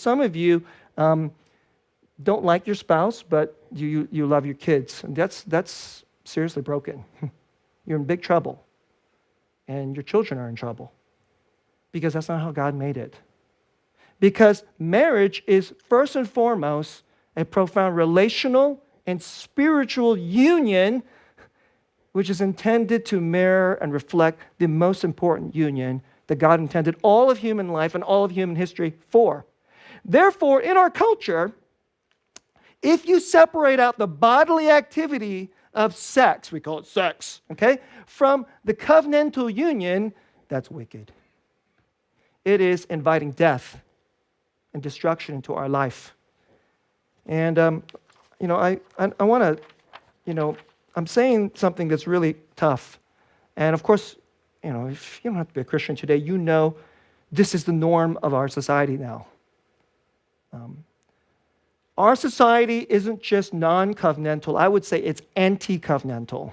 some of you don't like your spouse, but you love your kids. And that's seriously broken. You're in big trouble. And your children are in trouble. Because that's not how God made it. Because marriage is first and foremost a profound relational and spiritual union which is intended to mirror and reflect the most important union that God intended all of human life and all of human history for. Therefore, in our culture, if you separate out the bodily activity of sex, we call it sex, okay, from the covenantal union, that's wicked. It is inviting death and destruction into our life. And, I want to, I'm saying something that's really tough. And of course, if you don't have to be a Christian today, you know this is the norm of our society now. Our society isn't just non-covenantal. I would say it's anti-covenantal.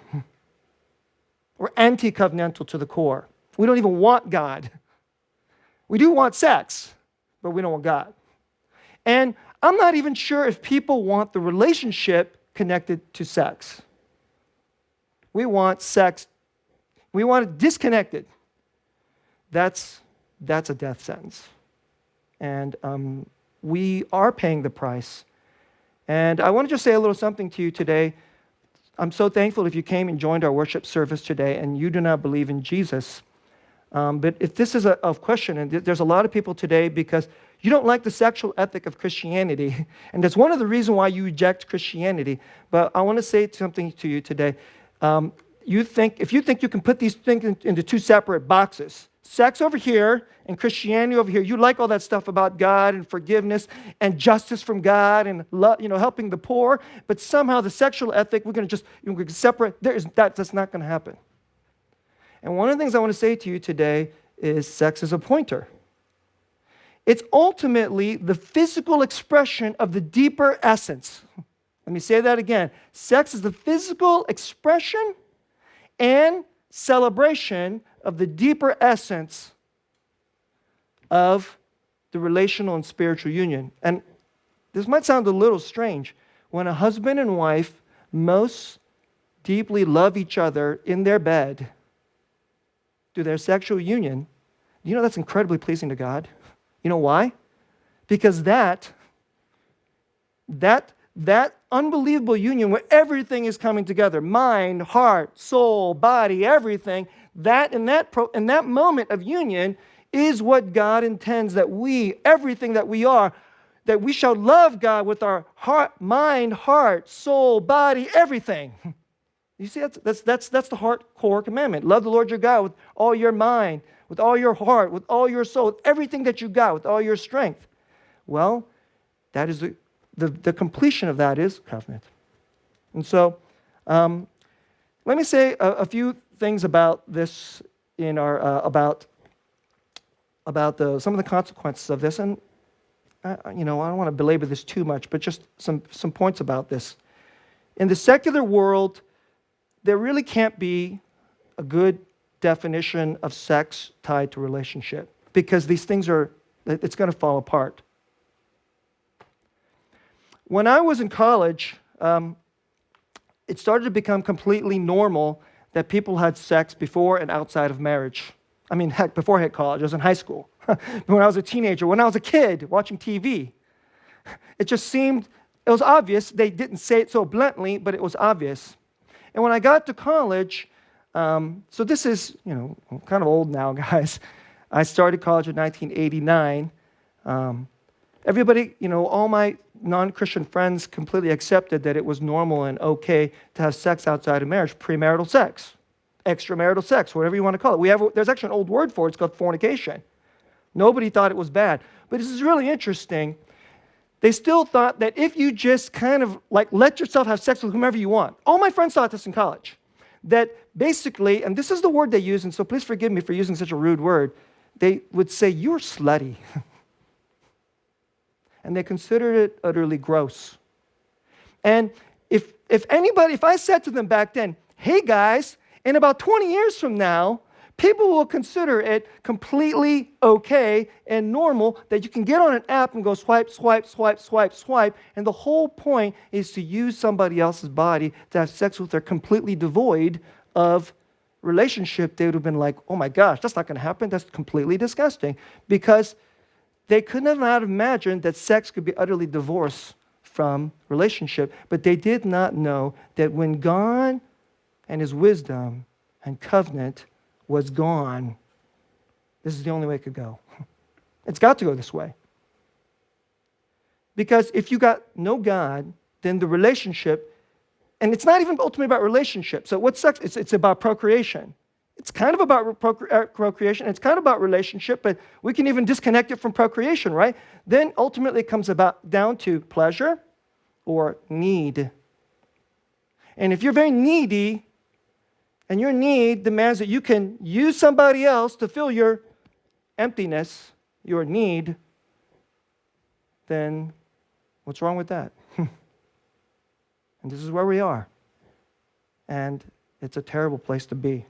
We're anti-covenantal to the core. We don't even want God. We do want sex, but we don't want God. And I'm not even sure if people want the relationship connected to sex. We want sex. We want it disconnected. That's a death sentence. And we are paying the price. And I want to just say a little something to you today. I'm so thankful if you came and joined our worship service today and you do not believe in Jesus. But if this is a question, and there's a lot of people today because you don't like the sexual ethic of Christianity, and that's one of the reasons why you reject Christianity. But I want to say something to you today. If you think you can put these things into two separate boxes, sex over here and Christianity over here, you like all that stuff about God and forgiveness and justice from God and helping the poor, but somehow the sexual ethic, we're going to separate. That's not going to happen. And one of the things I want to say to you today is sex is a pointer. It's ultimately the physical expression of the deeper essence. Let me say that again. Sex is the physical expression and celebration of the deeper essence of the relational and spiritual union. And this might sound a little strange. When a husband and wife most deeply love each other in their bed, through their sexual union, that's incredibly pleasing to God. You know why? Because that unbelievable union where everything is coming together, mind, heart, soul, body, everything, in that moment of union is what God intends that everything that we are, that we shall love God with our heart, mind, heart, soul, body, everything. You see, that's the heart core commandment. Love the Lord your God with all your mind, with all your heart, with all your soul, with everything that you got, with all your strength. Well, that is the completion of that is covenant. And so, let me say a few things about this in our about some of the consequences of this. And I don't want to belabor this too much, but just some points about this. In the secular world, there really can't be a good definition of sex tied to relationship because these things it's going to fall apart. When I was in college, it started to become completely normal that people had sex before and outside of marriage. I mean, heck, before I hit college, I was in high school. When I was a teenager, when I was a kid watching TV, it was obvious. They didn't say it so bluntly, but it was obvious. And when I got to college, so this is, I'm kind of old now, guys. I started college in 1989. Everybody, all my non-Christian friends completely accepted that it was normal and okay to have sex outside of marriage, premarital sex, extramarital sex, whatever you want to call it. There's actually an old word for it. It's called fornication. Nobody thought it was bad. But this is really interesting. They still thought that if you just kind of let yourself have sex with whomever you want. All my friends thought this in college. That basically, and this is the word they use, and so please forgive me for using such a rude word, they would say, you're slutty. And they considered it utterly gross. And if I said to them back then, hey guys, in about 20 years from now, People will consider it completely okay and normal that you can get on an app and go swipe, swipe, swipe, swipe, swipe, and the whole point is to use somebody else's body to have sex with. They're completely devoid of relationship. They would have been like, oh my gosh, that's not going to happen. That's completely disgusting. Because they could not imagine that sex could be utterly divorced from relationship, but they did not know that when God and his wisdom and covenant was gone, this is the only way it could go. It's got to go this way. Because if you got no God, then the relationship, and it's not even ultimately about relationship. So what's sex? It's about procreation. It's kind of about procreation. It's kind of about relationship, but we can even disconnect it from procreation, right? Then ultimately it comes about down to pleasure or need. And if you're very needy, and your need demands that you can use somebody else to fill your emptiness, your need, then what's wrong with that? And this is where we are. And it's a terrible place to be.